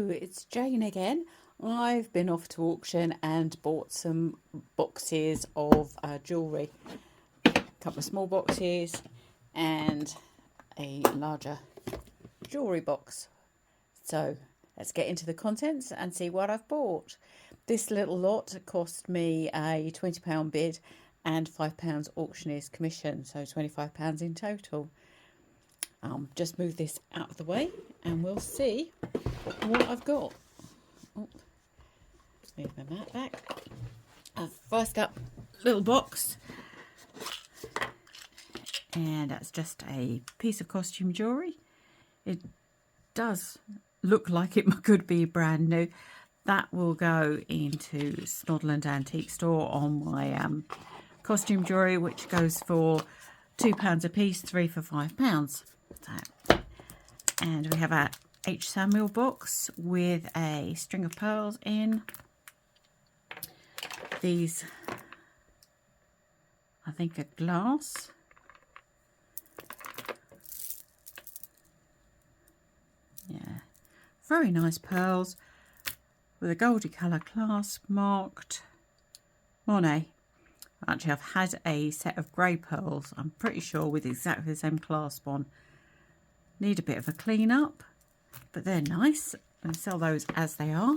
it's Jane again. I've been off to auction and bought some boxes of jewellery. A couple of small boxes and a larger jewellery box. So let's get into the contents and see what I've bought. This little lot cost me a £20 bid and £5 auctioneer's commission, so £25 in total. Just move this out of the way and we'll see what I've got. Oh, move my mat back. First up, little box, and that's just a piece of costume jewellery. It does look like it could be brand new. That will go into Snodland Antique Store on my costume jewellery, which goes for £2 a piece, 3 for £5. So, and we have a H. Samuel box with a string of pearls in. These, I think, are glass. Yeah, very nice pearls with a goldy colour clasp marked Monet. Actually, I've had a set of grey pearls, I'm pretty sure, with exactly the same clasp on. Need a bit of a clean up, but they're nice. I'm going to sell those as they are.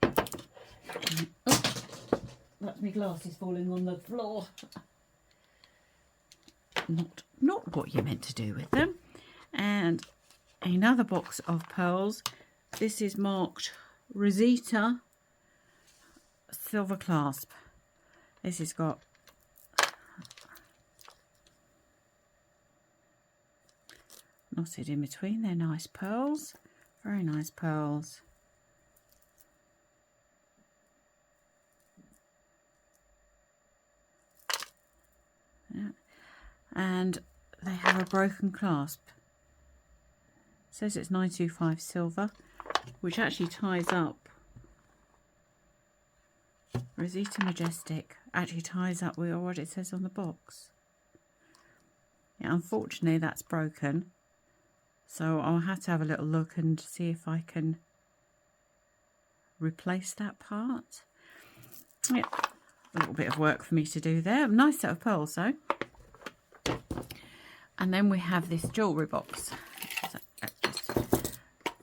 Oh, that's my glasses falling on the floor. Not what you're meant to do with them. And another box of pearls. This is marked Rosita silver clasp. This has got knotted in between. They're nice pearls, very nice pearls. Yeah. And they have a broken clasp. It says it's 925 silver, which actually ties up. Rosita Majestic actually ties up with what it says on the box. Yeah, unfortunately that's broken, so I'll have to have a little look and see if I can replace that part. Yeah, a little bit of work for me to do there. Nice set of pearls though. And then we have this jewellery box. Just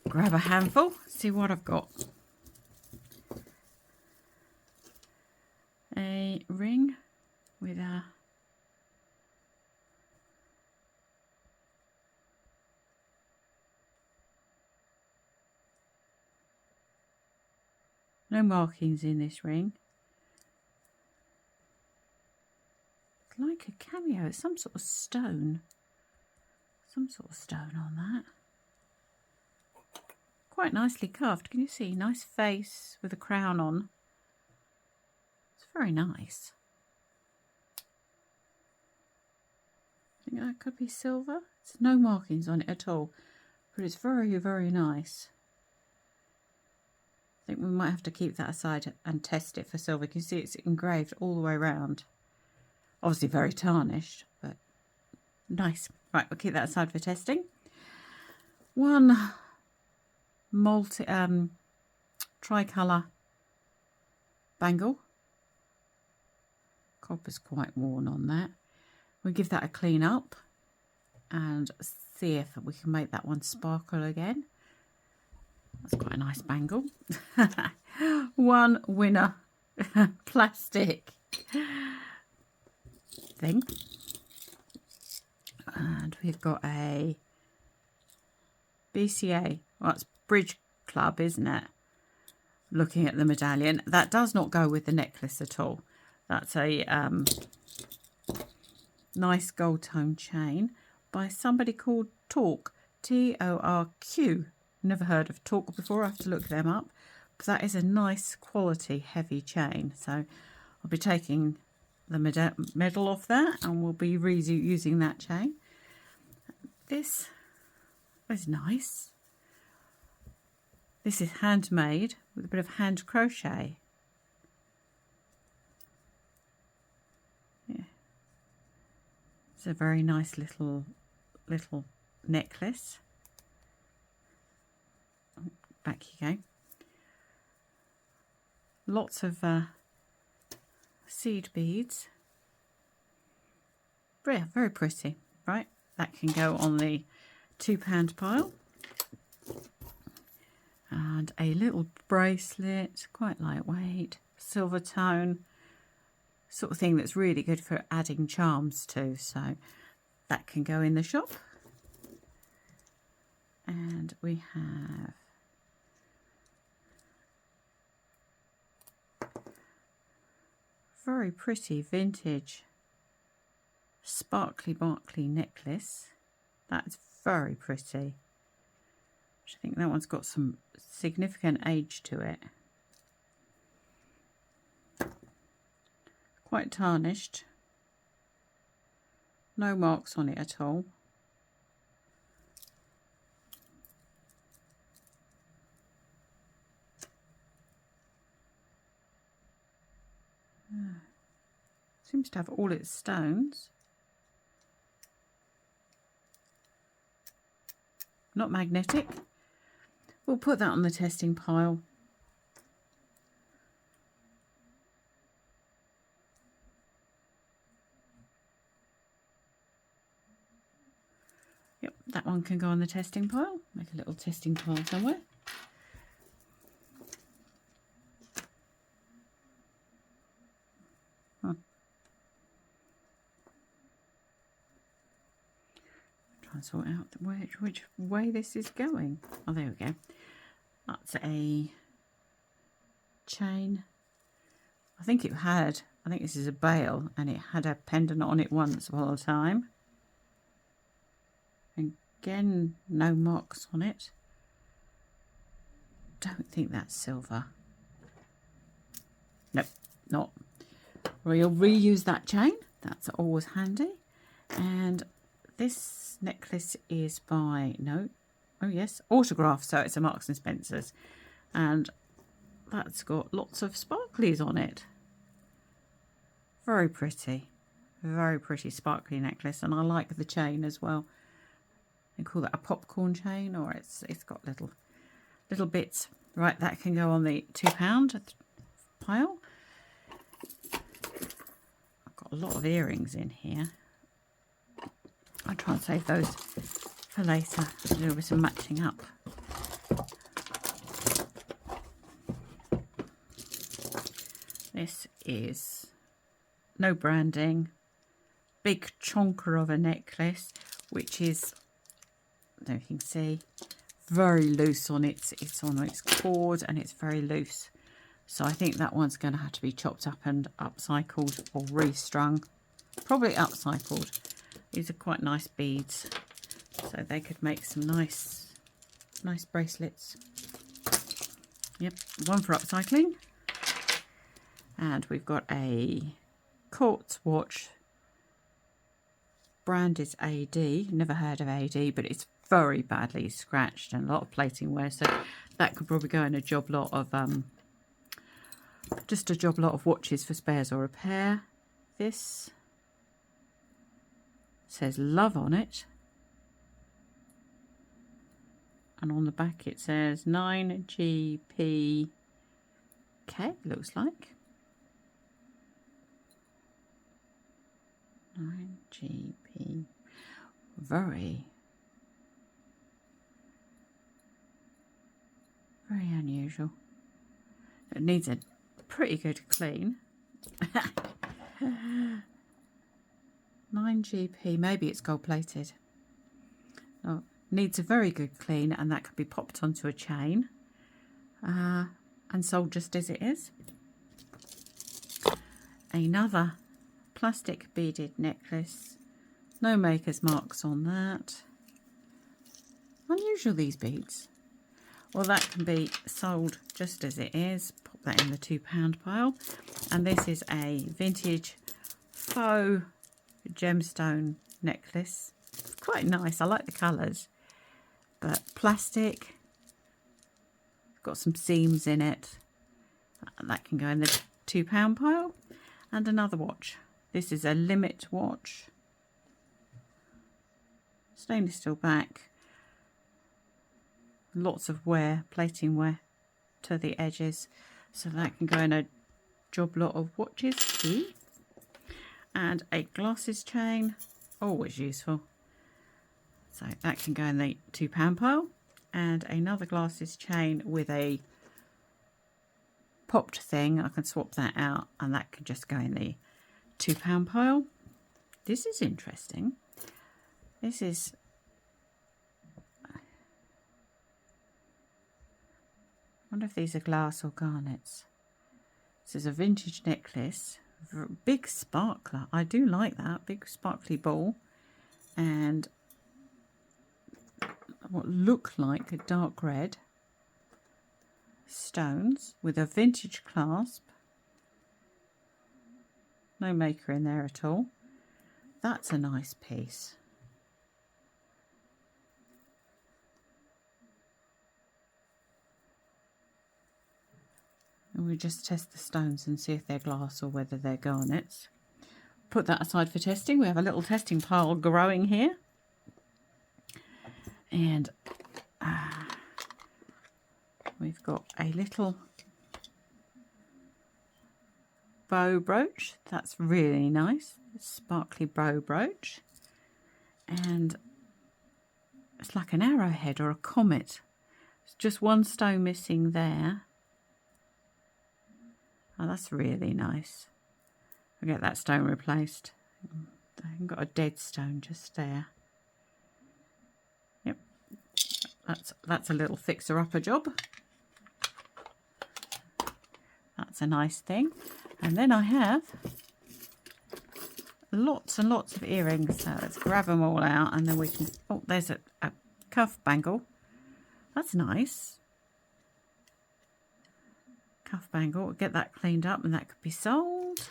grab a handful, see what I've got. A ring with a no markings in this ring. It's like a cameo. It's some sort of stone. Some sort of stone on that. Quite nicely carved. Can you see? Nice face with a crown on. It's very nice. I think that could be silver. There's no markings on it at all, but it's very, very nice. I think we might have to keep that aside and test it for silver. You can see it's engraved all the way around. Obviously very tarnished, but nice. Right, we'll keep that aside for testing. One tricolour bangle. Copper's quite worn on that. We'll give that a clean up and see if we can make that one sparkle again. That's quite a nice bangle. One winner plastic thing. And we've got a BCA. Well, it's Bridge Club, isn't it? Looking at the medallion. That does not go with the necklace at all. That's a nice gold tone chain by somebody called Torque, T-O-R-Q. Never heard of Torque before. I have to look them up. But that is a nice quality heavy chain. So I'll be taking the medal off that and we'll be reusing that chain. This is nice. This is handmade with a bit of hand crochet. Yeah. It's a very nice little necklace. back you go. Lots of seed beads. Very, very pretty. Right, that can go on the £2 pile. And a little bracelet, quite lightweight, silver tone, sort of thing that's really good for adding charms to. So that can go in the shop. And we have very pretty vintage sparkly necklace. That's very pretty. I think that one's got some significant age to it. Quite tarnished. No marks on it at all. Seems to have all its stones. Not magnetic. We'll put that on the testing pile. Yep, that one can go on the testing pile. Make a little testing pile somewhere. Try and sort out which way this is going. Oh, there we go. That's a chain. I think this is a bail, and it had a pendant on it once upon a time. Again, no marks on it. Don't think that's silver. Nope, not. We'll reuse that chain. That's always handy. And this necklace is by, oh yes, Autograph, so it's a Marks and Spencer's, and that's got lots of sparklies on it. Very pretty sparkly necklace, and I like the chain as well. They call that a popcorn chain, or it's got little bits. Right, that can go on the £2 pile. I've got a lot of earrings in here. I'll try and save those for later. A little bit of matching up. This is no branding, big chonker of a necklace, which is, I don't know if you can see, very loose on it's on its cord, and it's very loose. So I think that one's going to have to be chopped up and upcycled or restrung. Probably upcycled. These are quite nice beads, so they could make some nice bracelets. Yep, one for upcycling. And we've got a quartz watch, brand is AD. Never heard of AD, but it's very badly scratched and a lot of plating wear, so that could probably go in a job lot of just a job lot of watches for spares or repair. This says love on it, and on the back it says 9GPK, looks like 9GP. Very unusual. It needs a pretty good clean. 9GP, maybe it's gold plated. Oh, needs a very good clean, and that could be popped onto a chain and sold just as it is. Another plastic beaded necklace, no maker's marks on that. Unusual, these beads. Well, that can be sold just as it is. Pop that in the £2 pile. And this is a vintage faux gemstone necklace. It's quite nice. I like the colours. But plastic. Got some seams in it. That can go in the £2 pile. And another watch. This is a limit watch. Stainless steel back. lots of wear, plating wear to the edges, so that can go in a job lot of watches too. And a glasses chain, always useful. So that can go in the £2 pile. And another glasses chain with a popped thing. I can swap that out and that can just go in the £2 pile. This is interesting. This is I wonder if these are glass or garnets. This is a vintage necklace, big sparkler. I do like that, big sparkly ball, and what look like a dark red stones with a vintage clasp. No maker in there at all. That's a nice piece. And we just test the stones and see if they're glass or whether they're garnets. Put that aside for testing. We have a little testing pile growing here. And we've got a little bow brooch. That's really nice. Sparkly bow brooch. And it's like an arrowhead or a comet. It's just one stone missing there. Oh, that's really nice. I'll get that stone replaced. I've got a dead stone just there. Yep, that's a little fixer-upper job. That's a nice thing. And then I have lots and lots of earrings. So let's grab them all out and then we can... Oh, there's a cuff bangle. That's nice. Cuff bangle. We'll get that cleaned up and that could be sold.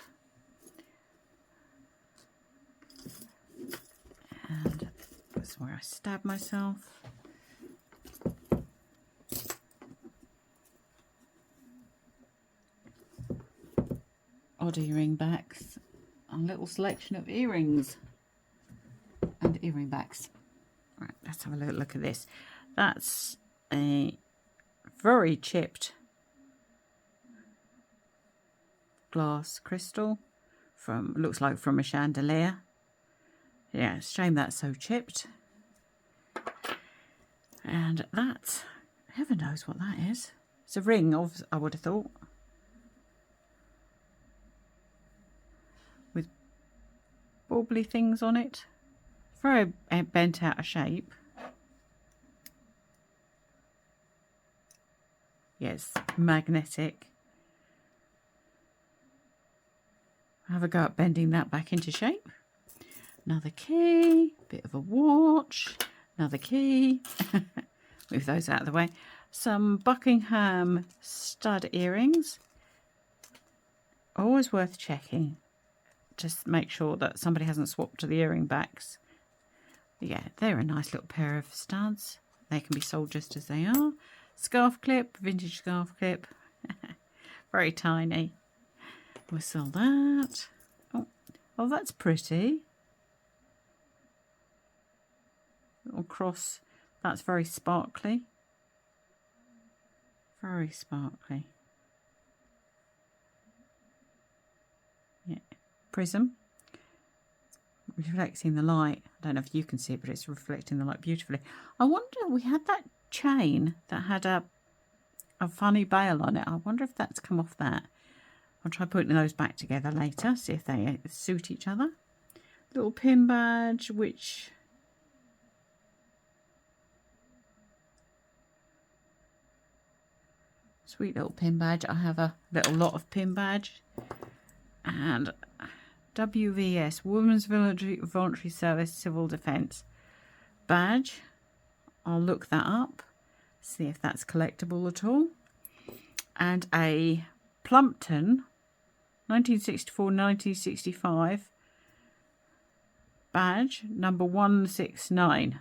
And that's where I stab myself. Odd earring backs. A little selection of earrings and earring backs. Right, let's have a little look at this. That's a very chipped glass crystal from, looks like from a chandelier. Yeah, it's a shame that's so chipped. And that, heaven knows what that is. It's a ring of, I would have thought, with bobbly things on it. Very bent out of shape. Yes, magnetic. Have a go at bending that back into shape. Another key, bit of a watch, another key. Move those out of the way. Some Buckingham stud earrings. Always worth checking. Just make sure that somebody hasn't swapped the earring backs. Yeah, they're a nice little pair of studs. They can be sold just as they are. Scarf clip, vintage scarf clip. Very tiny. We'll sell that. Oh, that's pretty. Little cross. That's very sparkly. Very sparkly. Yeah, prism. Reflecting the light. I don't know if you can see it, but it's reflecting the light beautifully. I wonder, we had that chain that had a funny bail on it. I wonder if that's come off that. I'll try putting those back together later, see if they suit each other. Little pin badge, which... Sweet little pin badge. I have a little lot of pin badge. And WVS, Women's Voluntary Service Civil Defence badge. I'll look that up, see if that's collectible at all. And a Plumpton 1964-1965 badge, number 169.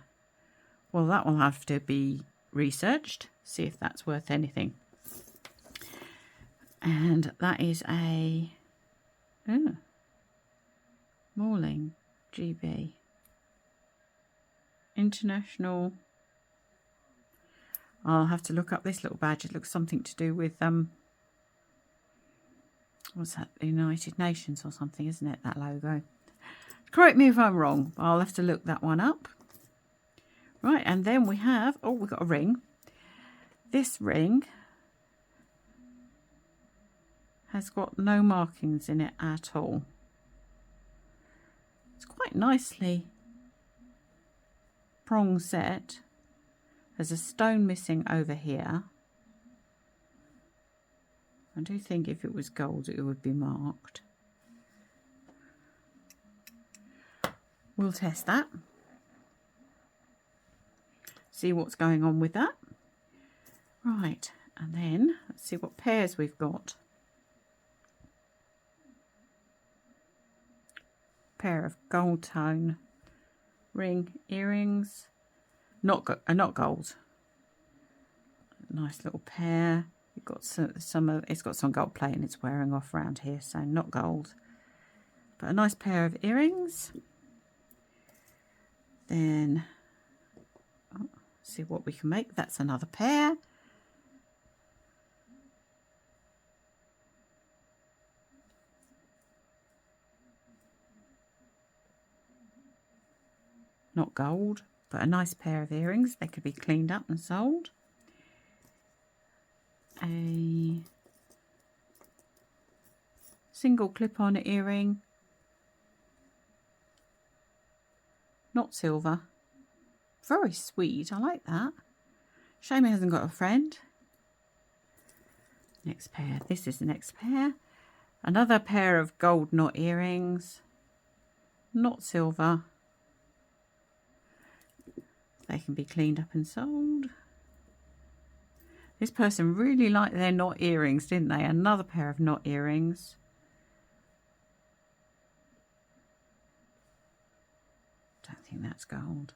Well, that will have to be researched, see if that's worth anything. And that is a Morling GB International. I'll have to look up this little badge. It looks something to do with what's that, the United Nations or something, isn't it, that logo? Correct me if I'm wrong. I'll have to look that one up. Right, and then we have, oh, we've got a ring. This ring has got no markings in it at all. It's quite nicely prong set. There's a stone missing over here. I do think if it was gold it would be marked. We'll test that. See what's going on with that. Right, and then let's see what pairs we've got. Pair of gold tone ring earrings, not gold. Nice little pair. You've got it's got some gold plate and it's wearing off around here, so not gold, but a nice pair of earrings. Then see what we can make. That's another pair. Not gold, but a nice pair of earrings. They could be cleaned up and sold. A single clip-on earring, not silver. Very sweet, I like that. Shame it hasn't got a friend. Next pair, this is the next pair. Another pair of gold knot earrings, not silver. They can be cleaned up and sold. This person really liked their knot earrings, didn't they? Another pair of knot earrings. Don't think that's gold.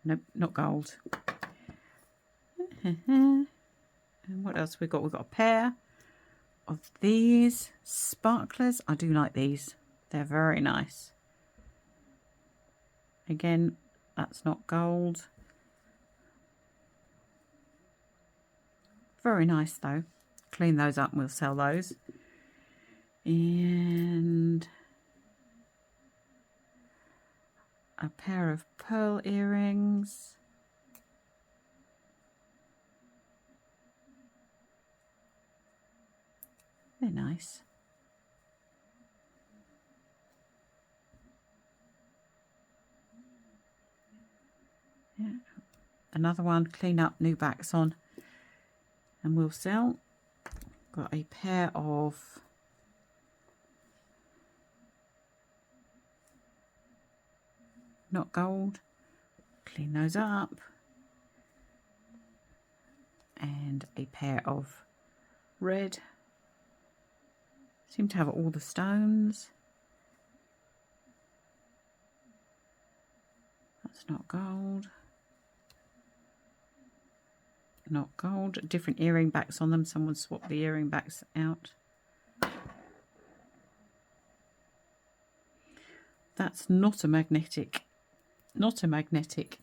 Nope, not gold. And what else we got? We've got a pair of these sparklers. I do like these. They're very nice. Again, that's not gold. Very nice though. Clean those up and we'll sell those. And a pair of pearl earrings. They're nice. Yeah. Another one, clean up, new backs on, and we'll sell. Got a pair of not gold, clean those up, and a pair of red. Seem to have all the stones. That's not gold. Not gold. Different earring backs on them. Someone swapped the earring backs out. That's not a magnetic. Not a magnetic.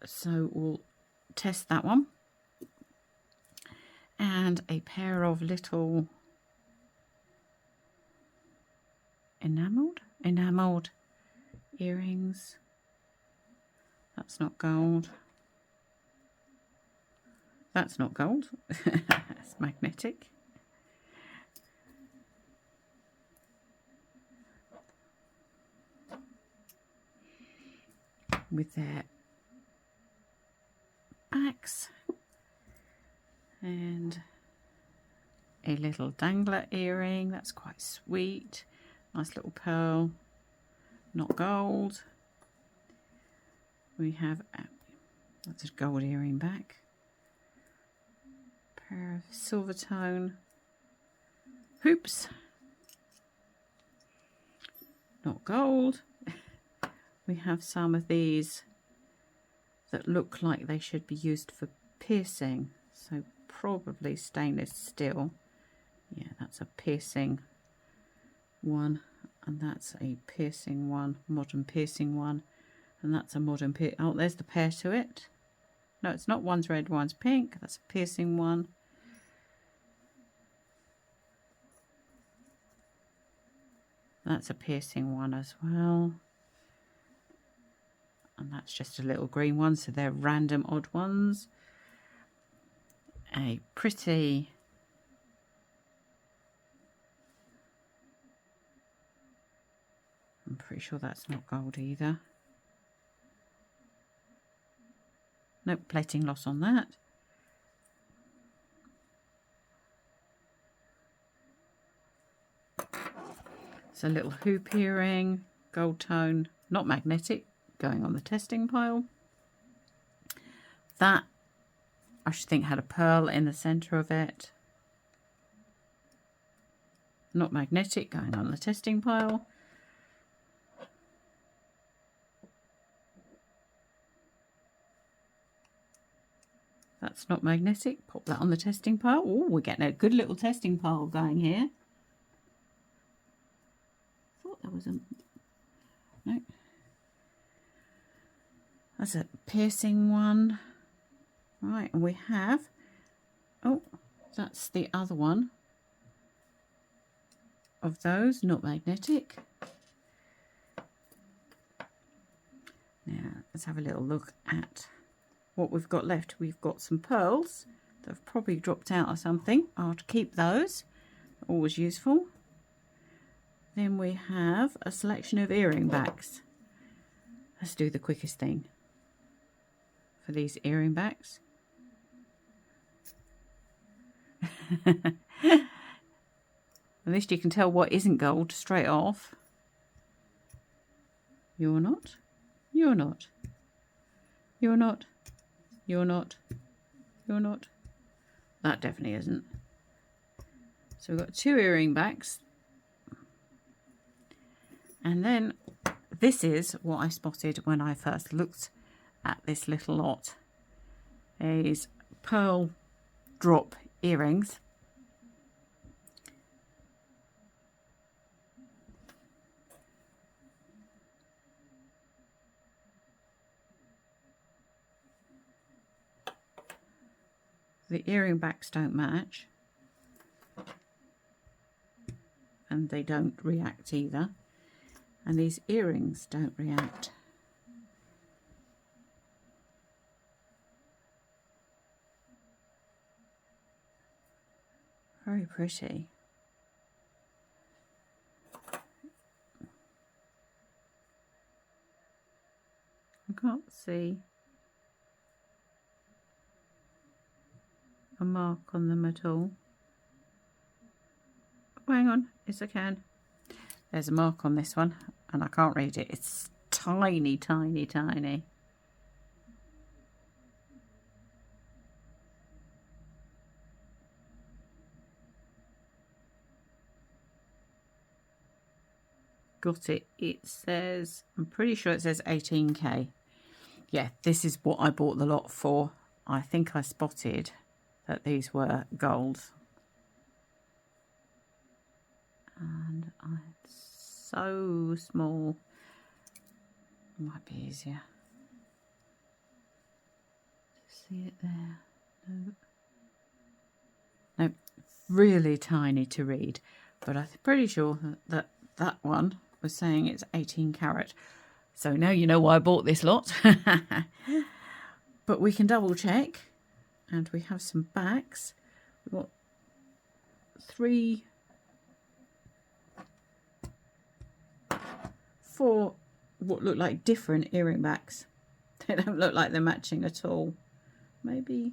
So we'll test that one. And a pair of little enamelled earrings. That's not gold. That's not gold. That's magnetic. With their backs. And a little dangler earring. That's quite sweet. Nice little pearl. Not gold. We have that's a gold earring back. Pair of silver tone hoops. Not gold. We have some of these that look like they should be used for piercing. So probably stainless steel. Yeah, that's a piercing one, and that's a piercing one, modern piercing one. And that's a modern oh, there's the pair to it. No, it's not. One's red, one's pink. That's a piercing one. That's a piercing one as well. And that's just a little green one, so they're random odd ones. A pretty I'm pretty sure that's not gold either. Nope, plating loss on that. It's a little hoop earring, gold tone, not magnetic, going on the testing pile. That, I should think, had a pearl in the centre of it. Not magnetic, going on the testing pile. That's not magnetic. Pop that on the testing pile. Oh, we're getting a good little testing pile going here. Thought there was a... No. That's a piercing one. Right, and we have... Oh, that's the other one of those, not magnetic. Now, let's have a little look at what we've got left. We've got some pearls that have probably dropped out or something. I'll keep those, always useful. Then we have a selection of earring backs. Let's do the quickest thing for these earring backs. At least you can tell what isn't gold straight off. You're not, you're not, you're not, you're not, you're not. That definitely isn't. So we've got 2 earring backs. And then this is what I spotted when I first looked at this little lot. These pearl drop earrings. The earring backs don't match, and they don't react either, and these earrings don't react. Very pretty. I can't see a mark on them at all. Oh, hang on, yes I can. There's a mark on this one and I can't read it. It's tiny, tiny, tiny. Got it. It says, I'm pretty sure it says 18k. Yeah, this is what I bought the lot for. I think I spotted that these were gold. And it's so small. Might be easier to see it there. No. Nope. Really tiny to read. But I'm pretty sure that that one was saying it's 18 carat. So now you know why I bought this lot. But we can double check. And we have some backs. We've got 4 what look like different earring backs. They don't look like they're matching at all. Maybe,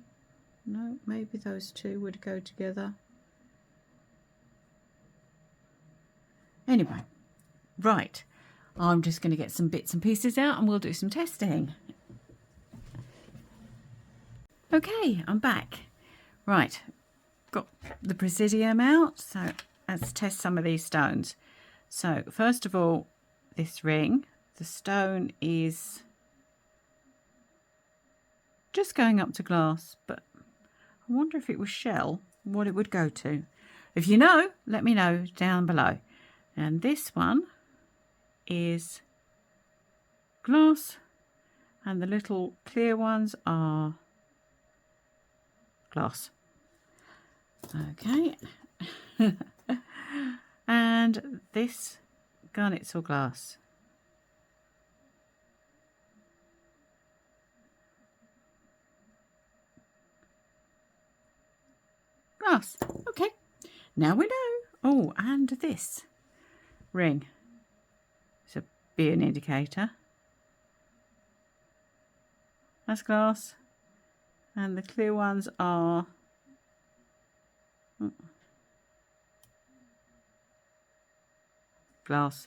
no, maybe those 2 would go together. Anyway, right. I'm just going to get some bits and pieces out and we'll do some testing. Okay, I'm back. Right, got the Presidium out, so let's test some of these stones. So, first of all, this ring, the stone is just going up to glass, but I wonder if it was shell, what it would go to. If you know, let me know down below. And this one is glass and the little clear ones are glass. Okay. And this garnet's all glass. Glass. Okay, now we know. Oh, and this ring. It's a be an indicator. That's glass. And the clear ones are glass.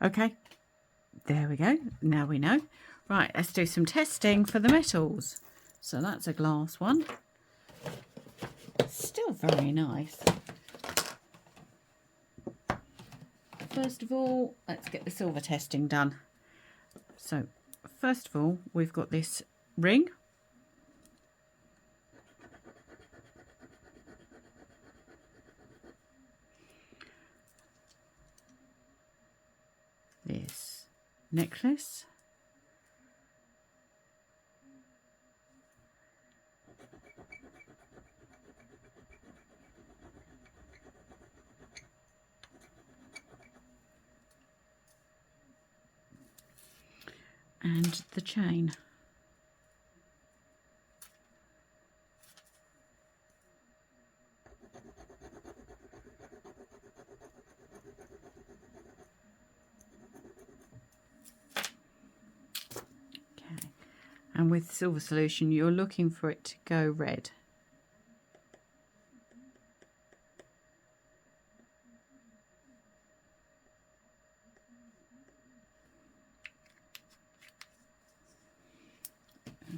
Okay, there we go. Now we know. Right, let's do some testing for the metals. So that's a glass one. Still very nice. First of all, let's get the silver testing done. So first of all, we've got this ring. This necklace. And the chain. Okay. And with silver solution, you're looking for it to go red.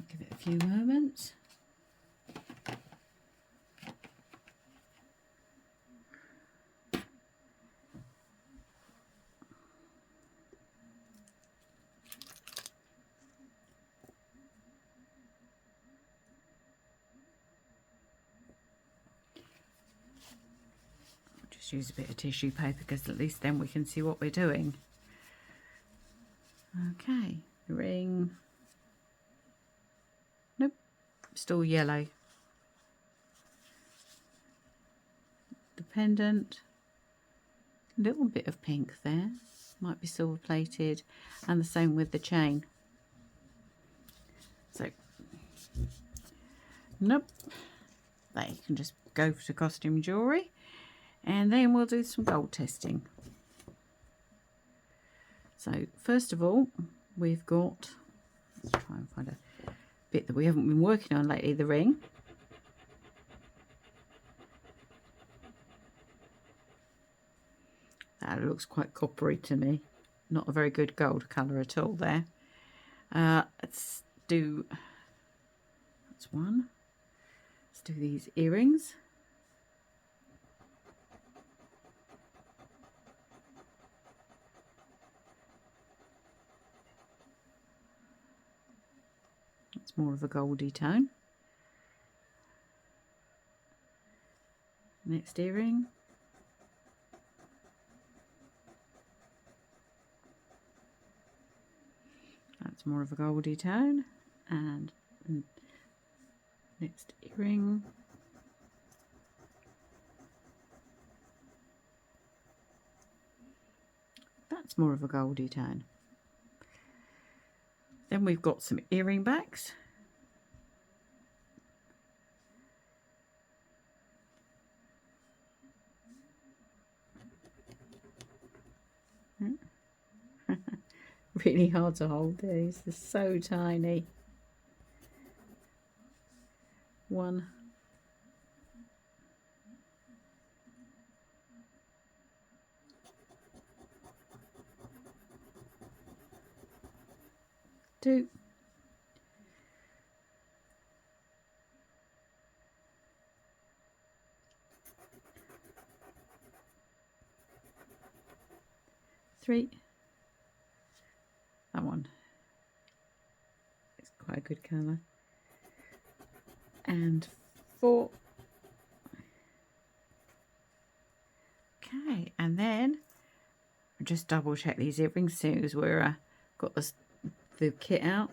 Give it a few moments. I'll just use a bit of tissue paper because at least then we can see what we're doing. Okay, ring. Nope, still yellow. The pendant, a little bit of pink there, might be silver plated, and the same with the chain. So, nope, they can just go to costume jewellery, and then we'll do some gold testing. So first of all, we've got, let's try and find a bit that we haven't been working on lately, the ring. That looks quite coppery to me, not a very good gold colour at all there. Let's do, that's one. Let's do these earrings. It's more of a goldy tone. Next earring. That's more of a goldy tone. And next earring. That's more of a goldy tone. Then we've got some earring backs. Really hard to hold these, they're so tiny. One. Two. Three. That one. It's quite a good colour. And four. Okay, and then just double check these earrings as soon as we're got the the kit out.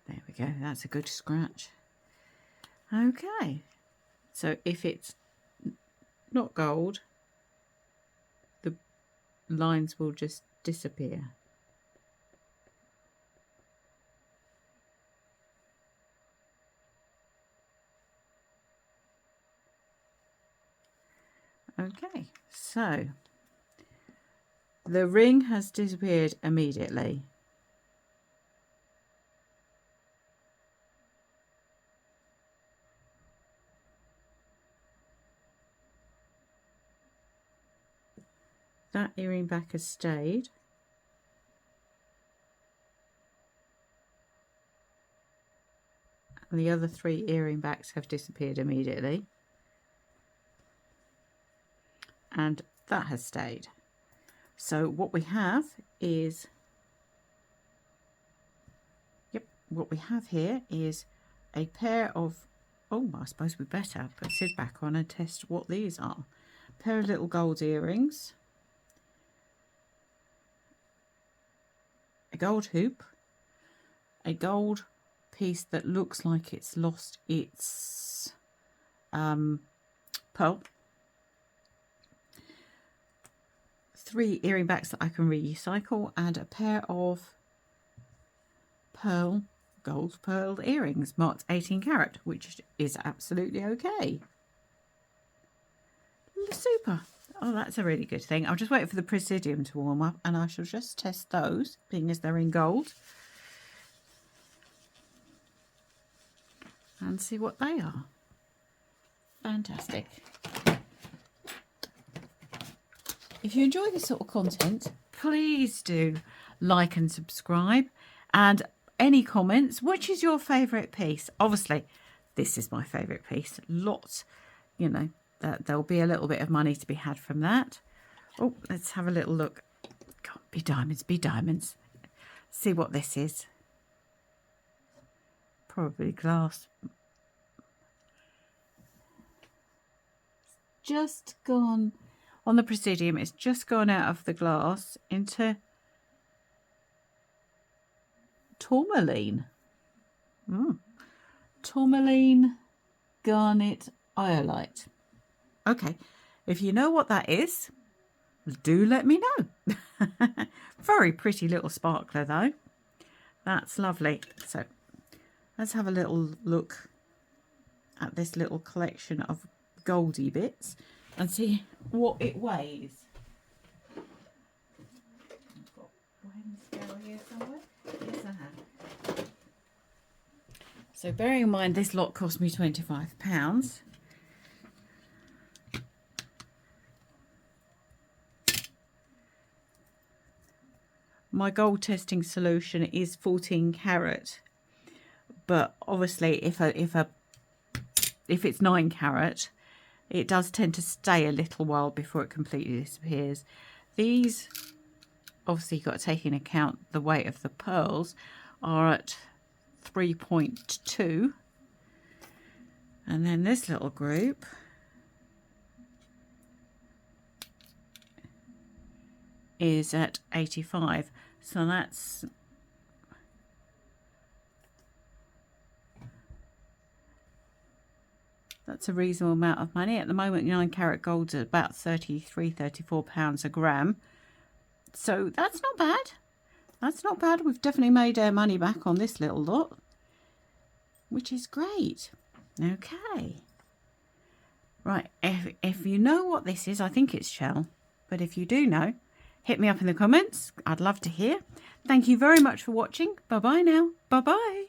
There we go, that's a good scratch. Okay, so if it's not gold, the lines will just disappear. Okay, so the ring has disappeared immediately. That earring back has stayed. And the other 3 earring backs have disappeared immediately. And that has stayed. So what we have is, what we have here is a pair of, I suppose we better put Sid back on and test what these are. A pair of little gold earrings, a gold hoop, a gold piece that looks like it's lost its pearl, 3 earring backs that I can recycle, and a pair of gold pearl earrings marked 18 carat, which is absolutely okay. Super. Oh, that's a really good thing. I'll just wait for the Presidium to warm up and I shall just test those, being as they're in gold, and see what they are. Fantastic. If you enjoy this sort of content, please do like and subscribe, and any comments. Which is your favourite piece? Obviously, this is my favourite piece. Lots, you know, there'll be a little bit of money to be had from that. Oh, let's have a little look. God, be diamonds, be diamonds. See what this is. Probably glass. Just gone on the Presidium. It's just gone out of the glass into tourmaline. Tourmaline garnet iolite. Okay, if you know what that is, do let me know. Very pretty little sparkler though. That's lovely. So let's have a little look at this little collection of goldy bits and see what it weighs. I've got a weighing scale here somewhere. Yes, I have. So bearing in mind this lot cost me £25. My gold testing solution is 14 carat, but obviously if it's 9 carat, it does tend to stay a little while before it completely disappears. These, obviously you've got to take into account the weight of the pearls, are at 3.2, and then this little group is at 85. So that's a reasonable amount of money. At the moment, 9 carat gold's at about £33–34 a gram. So that's not bad. That's not bad. We've definitely made our money back on this little lot, which is great. Okay. Right, if you know what this is, I think it's shell. But if you do know, hit me up in the comments. I'd love to hear. Thank you very much for watching. Bye-bye now. Bye-bye.